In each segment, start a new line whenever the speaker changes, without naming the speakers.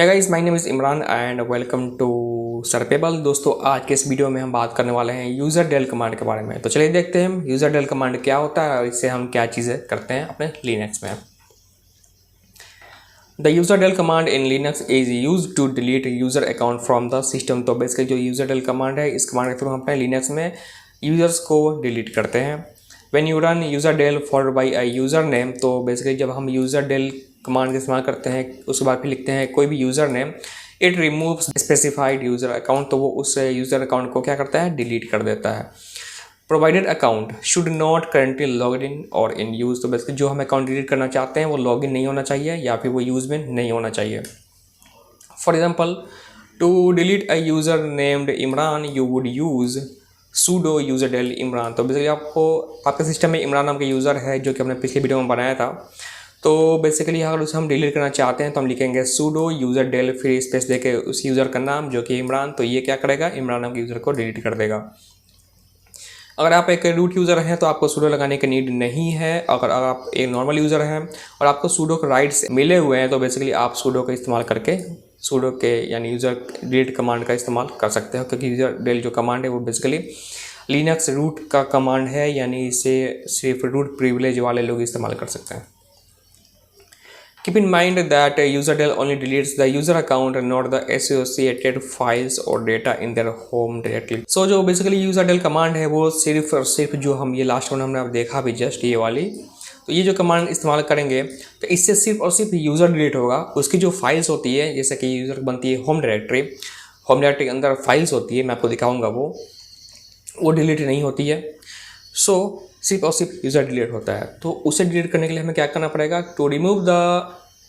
है guys, my name is Imran and welcome to Surpable. दोस्तों, आज के इस वीडियो में हम बात करने वाले हैं यूज़र डेल कमांड के बारे में। तो चलिए देखते हैं हम यूज़र डेल कमांड क्या होता है और इससे हम क्या चीज़ें करते हैं अपने लिनक्स में। The userdel command in Linux is use to delete user account from the system. तो बेसिकली जो यूज़र डेल कमांड है, इस कमांड के थ्रू हम अपने लिनक्स में यूज़र्स को डिलीट करते हैं। When you run userdel followed by a user name, तो बेसिकली जब हम यूज़र डेल कमांड का इस्तेमाल करते हैं उसके बाद फिर लिखते हैं कोई भी user name, it removes specified user account, तो वो उस यूज़र अकाउंट को क्या करता है, डिलीट कर देता है। Provided account should not currently log in और इन यूज़, तो बेसिकली जो हम अकाउंट डिलीट करना चाहते हैं वो लॉग इन नहीं होना चाहिए या फिर वो यूज़ में नहीं होना चाहिए। For example, to delete a user named Imran you would use sudo userdel Imran. तो बेसिकली आपके सिस्टम में इमरान नाम का यूज़र है जो कि हमने पिछले वीडियो में बनाया था। तो बेसिकली अगर उसे हम डिलीट करना चाहते हैं तो हम लिखेंगे सूडो यूज़र डेल, फिर स्पेस देके उस यूज़र का नाम जो कि इमरान, तो ये क्या करेगा, इमरान नाम के यूज़र को डिलीट कर देगा। अगर आप एक रूट यूज़र हैं तो आपको सूडो लगाने की नीड नहीं है। अगर आप एक नॉर्मल यूज़र हैं और आपको सूडो के राइट्स मिले हुए हैं तो बेसिकली आप सूडो का इस्तेमाल करके सूडो के यानी यूज़र डिलीट कमांड का इस्तेमाल कर सकते हो, क्योंकि यूज़र डेल जो कमांड है वो बेसिकली लिनक्स रूट का कमांड है, यानी इसे सिर्फ रूट प्रिविलेज वाले लोग इस्तेमाल कर सकते हैं। Keep in mind that UserDel only deletes the user account and not the associated files or data in their home directly. So जो basically UserDel कमांड है वो सिर्फ और सिर्फ जो हम ये लास्ट वन हमने देखा भी जस्ट ये वाली, तो ये जो कमांड इस्तेमाल करेंगे तो इससे सिर्फ और सिर्फ यूज़र डिलीट होगा। उसकी जो फाइल्स होती है, जैसे कि यूज़र बनती है होम डायरेक्टरी के अंदर फाइल्स होती है, मैं आपको दिखाऊंगा, वो डिलीट नहीं होती है। सो सिर्फ और सिर्फ यूज़र डिलीट होता है। तो उसे डिलीट करने के लिए हमें क्या करना पड़ेगा, to remove the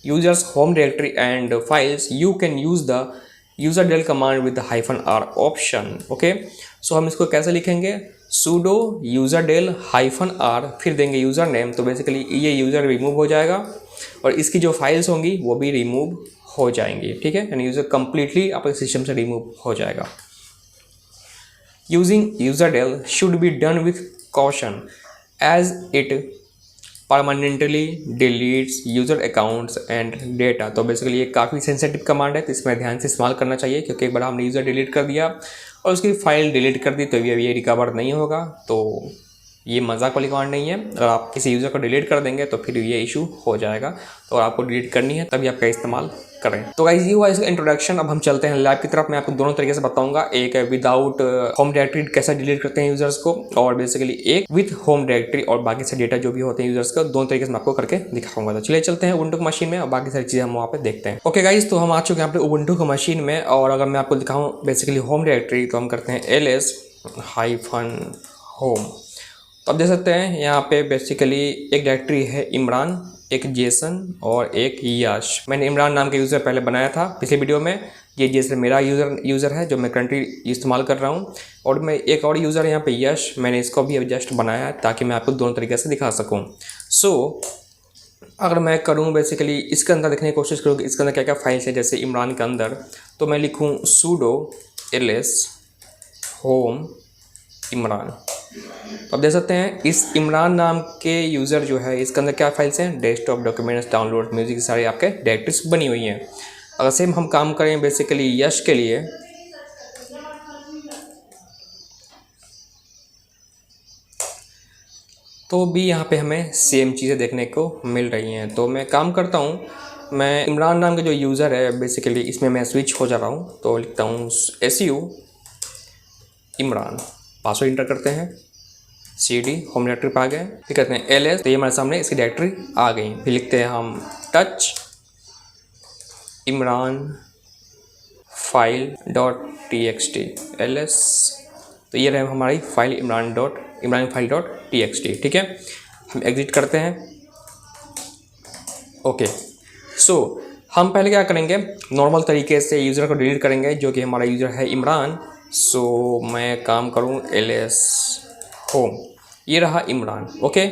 users home directory and files you can use the userdel command with the -r option. Okay, so हम इसको कैसे लिखेंगे, सूडो यूज़र डेल -r, फिर देंगे यूज़र नेम, तो बेसिकली ये यूज़र रिमूव हो जाएगा और इसकी जो फाइल्स होंगी वो भी रिमूव हो जाएंगी। ठीक है, यानी यूज़र कंप्लीटली आपके सिस्टम से रिमूव हो जाएगा। Using userdel should be done with caution as it permanently deletes user accounts and data। तो बेसिकली ये काफ़ी सेंसिटिव कमांड है, तो इसमें ध्यान से इस्तेमाल करना चाहिए, क्योंकि एक बार हमने यूज़र डिलीट कर दिया और उसकी फाइल डिलीट कर दी तो ये रिकवर नहीं होगा। तो ये मजाक वाली कमांड नहीं है। अगर आप किसी यूज़र को डिलीट कर देंगे तो फिर ये इशू हो जाएगा, तो अगर आपको डिलीट करनी है तभी आपका इस्तेमाल करें। तो गाइस, ये हुआ इसका इंट्रोडक्शन। अब हम चलते हैं लैब की तरफ। मैं आपको दोनों तरीके से बताऊंगा, एक है विदाउट होम डायरेक्टरी कैसे डिलीट करते हैं यूजर्स को, और बेसिकली एक विथ होम डायरेक्टरी और बाकी से डेटा जो भी होते हैं यूजर्स का, दोनों तरीके से मैं आपको करके दिखाऊंगा। तो चलिए चलते हैं उबुंटू मशीन में और बाकी सारी चीज़ें हम वहाँ पे देखते हैं। ओके गाइस, तो हम आ चुके हैं यहाँ पे उबुंटू की मशीन में, और अगर मैं आपको दिखाऊँ बेसिकली होम डायरेक्टरी, तो हम करते हैं ls-home। तो आप देख सकते हैं यहाँ पे बेसिकली एक डायरेक्टरी है इमरान, एक जेसन और एक यश। मैंने इमरान नाम का यूज़र पहले बनाया था पिछले वीडियो में। ये जेसन मेरा यूज़र है जो मैं करंटली इस्तेमाल कर रहा हूँ, और मैं एक और यूज़र है यहाँ पे यश, मैंने इसको भी जस्ट बनाया है ताकि मैं आपको दोनों तरीके से दिखा सकूँ। सो अगर मैं करूँ बेसिकली इसके अंदर देखने की कोशिश करूँ कि इसके अंदर क्या क्या फाइल्स है, जैसे इमरान के अंदर, तो मैं लिखूँ सूडो ls-home इमरान। तो आप देख सकते हैं इस इमरान नाम के यूज़र जो है इसके अंदर क्या फाइल्स हैं, डेस्कटॉप, डॉक्यूमेंट्स, डाउनलोड, म्यूजिक, सारे आपके डायरेक्टरीज बनी हुई हैं। अगर सेम हम काम करें बेसिकली यश के लिए, तो भी यहाँ पे हमें सेम चीज़ें देखने को मिल रही हैं। तो मैं काम करता हूँ, मैं इमरान नाम का जो यूज़र है बेसिकली इसमें मैं स्विच हो जा रहा हूँ, तो लिखता हूँ su इमरान, पासवर्ड इंटर करते हैं, cd होम डायरेक्टरी पे आ गए, फिर कहते हैं ls, तो ये हमारे सामने इसकी डायरेक्टरी आ गई। फिर लिखते हैं हम touch Imran file dot txt ls, तो ये रहे हमारी file Imran file dot txt। ठीक है, हम एग्जिट करते हैं। ओके, सो हम पहले क्या करेंगे, नॉर्मल तरीके से यूज़र को डिलीट करेंगे जो कि हमारा यूज़र है इमरान। सो मैं काम करूँ ls-home, ये रहा इमरान। ओके,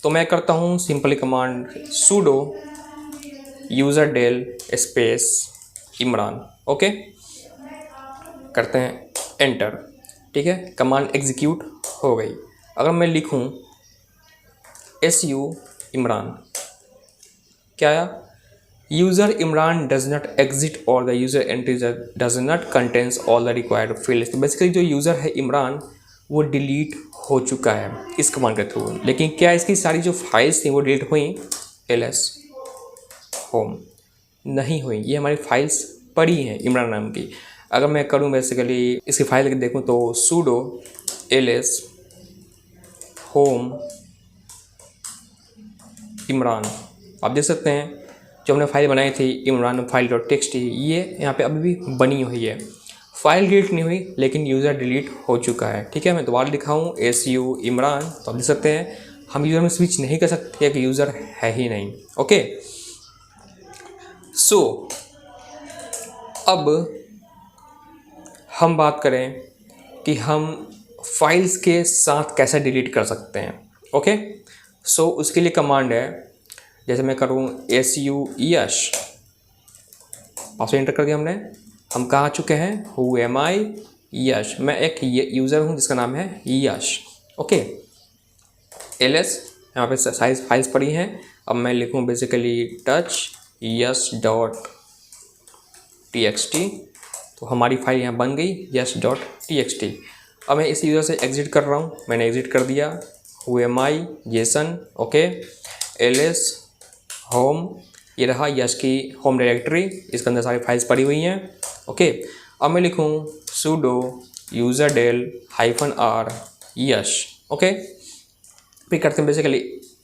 तो मैं करता हूँ simply command sudo userdel space Imran. Okay, करते हैं एंटर। ठीक है, कमांड एग्जीक्यूट हो गई। अगर मैं लिखूँ su इमरान, क्या आया, user Imran does not exit or the user entry does not contains all the required fields. तो बेसिकली जो यूज़र है इमरान वो डिलीट हो चुका है इस कमांड के थ्रू, लेकिन क्या इसकी सारी जो फाइल्स थी वो डिलीट हुई? ls होम नहीं हुई, ये हमारी फाइल्स पड़ी हैं इमरान नाम की। अगर मैं करूं बेसिकली इसकी फाइल देखूं तो sudo ls होम इमरान, आप देख सकते हैं जो हमने फाइल बनाई थी इमरान फाइल .txt ये यहाँ पे अभी भी बनी हुई है। फाइल डिलीट नहीं हुई लेकिन यूज़र डिलीट हो चुका है। ठीक है, मैं दोबारा लिखा हूँ su इमरान, तो आप देख सकते हैं हम यूज़र में स्विच नहीं कर सकते कि यूज़र है ही नहीं। ओके, सो अब हम बात करें कि हम फाइल्स के साथ कैसे डिलीट कर सकते हैं। ओके, सो उसके लिए कमांड है, जैसे मैं करूँ su यश, पासवर्ड एंटर कर दिया हमने, हम कहाँ आ चुके हैं हु एम आई यश, मैं एक यूज़र हूँ जिसका नाम है यश। ओके, ls यहाँ पे साइज फाइल्स पड़ी हैं। अब मैं लिखूँ बेसिकली टच यश .txt, तो हमारी फाइल यहाँ बन गई यश .txt। अब मैं इस यूज़र से एग्ज़िट कर रहा हूँ, मैंने एग्ज़िट कर दिया, who am I Jason. Okay, ls home, ये रहा यश की होम डायरेक्टरी, इसके अंदर सारी फाइल्स पड़ी हुई हैं। ओके, अब मैं लिखूँ sudo userdel -r यश। ओके, फिर करते हैं बेसिकली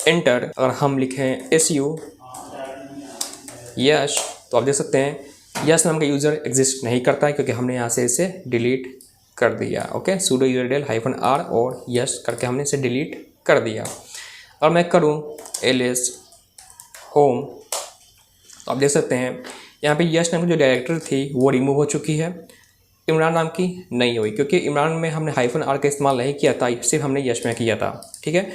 एंटर। अगर हम लिखें su यश, तो आप देख सकते हैं यश नाम का यूज़र एग्जिस्ट नहीं करता है क्योंकि हमने यहाँ से इसे डिलीट कर दिया। ओके, sudo userdel -r और यश करके हमने इसे डिलीट कर दिया। और मैं करूँ ls होम, तो आप देख सकते हैं यहाँ पे यश नाम की जो डायरेक्टरी थी वो रिमूव हो चुकी है, इमरान नाम की नहीं हुई क्योंकि इमरान में हमने -r का इस्तेमाल नहीं किया था, सिर्फ हमने यश में किया था। ठीक है,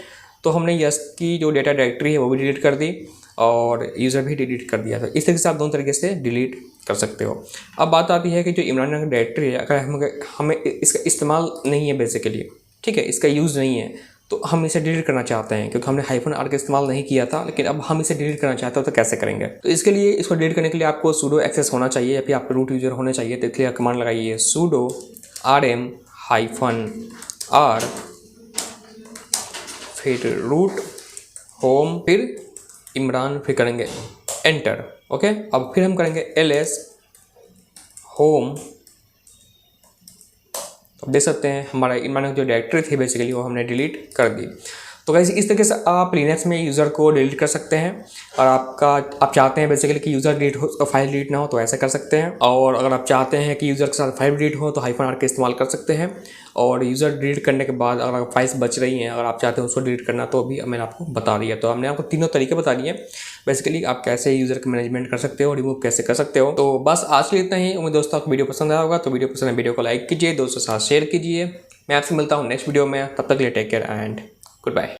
तो हमने यश की जो डेटा डायरेक्टरी है वो भी डिलीट कर दी और यूज़र भी डिलीट कर दिया था। इस तरीके से आप दोनों तरीके से डिलीट कर सकते हो। अब बात आती है कि जो इमरान नाम की डायरेक्टरी है, अगर हमें इसका इस्तेमाल नहीं है बेसिकली, ठीक है, इसका यूज़ नहीं है, तो हम इसे डिलीट करना चाहते हैं क्योंकि हमने -r का इस्तेमाल नहीं किया था, लेकिन अब हम इसे डिलीट करना चाहते हो तो कैसे करेंगे? तो इसके लिए इसको डिलीट करने के लिए आपको sudo एक्सेस होना चाहिए या फिर आपको रूट यूज़र होने चाहिए। तो इसलिए कमांड लगाइए sudo rm -r फिर रूट होम फिर इमरान, फिर करेंगे एंटर। ओके, अब फिर हम करेंगे ls होम, तो देख सकते हैं हमारा इमरान की जो डायरेक्टरी थी बेसिकली वो हमने डिलीट कर दी। तो गाइस इस तरीके से आप लिनक्स में यूज़र को डिलीट कर सकते हैं, और आप चाहते हैं बेसिकली कि यूज़र डिलीट हो, फाइल डिलीट ना हो, तो ऐसा कर सकते हैं। और अगर आप चाहते हैं कि यूज़र के साथ फाइल डिलीट हो तो -r का इस्तेमाल कर सकते हैं। और यूज़र डिलीट करने के बाद अगर फाइल्स बच रही हैं, अगर आप चाहते हैं उसको डिलीट करना, तो भी मैंने आपको बता दिया। तो हमने आपको तीनों तरीके बता दिए बेसिकली आप कैसे यूज़र का मैनेजमेंट कर सकते हो, रिमूव कैसे कर सकते हो। तो बस आज के लिए इतना ही। उम्मीद दोस्तों आपको वीडियो पसंद आया होगा, तो वीडियो पसंद है वीडियो को लाइक कीजिए, दोस्तों के साथ शेयर कीजिए। मैं आपसे मिलता हूँ नेक्स्ट वीडियो में, तब तक के लिए take care and good bye.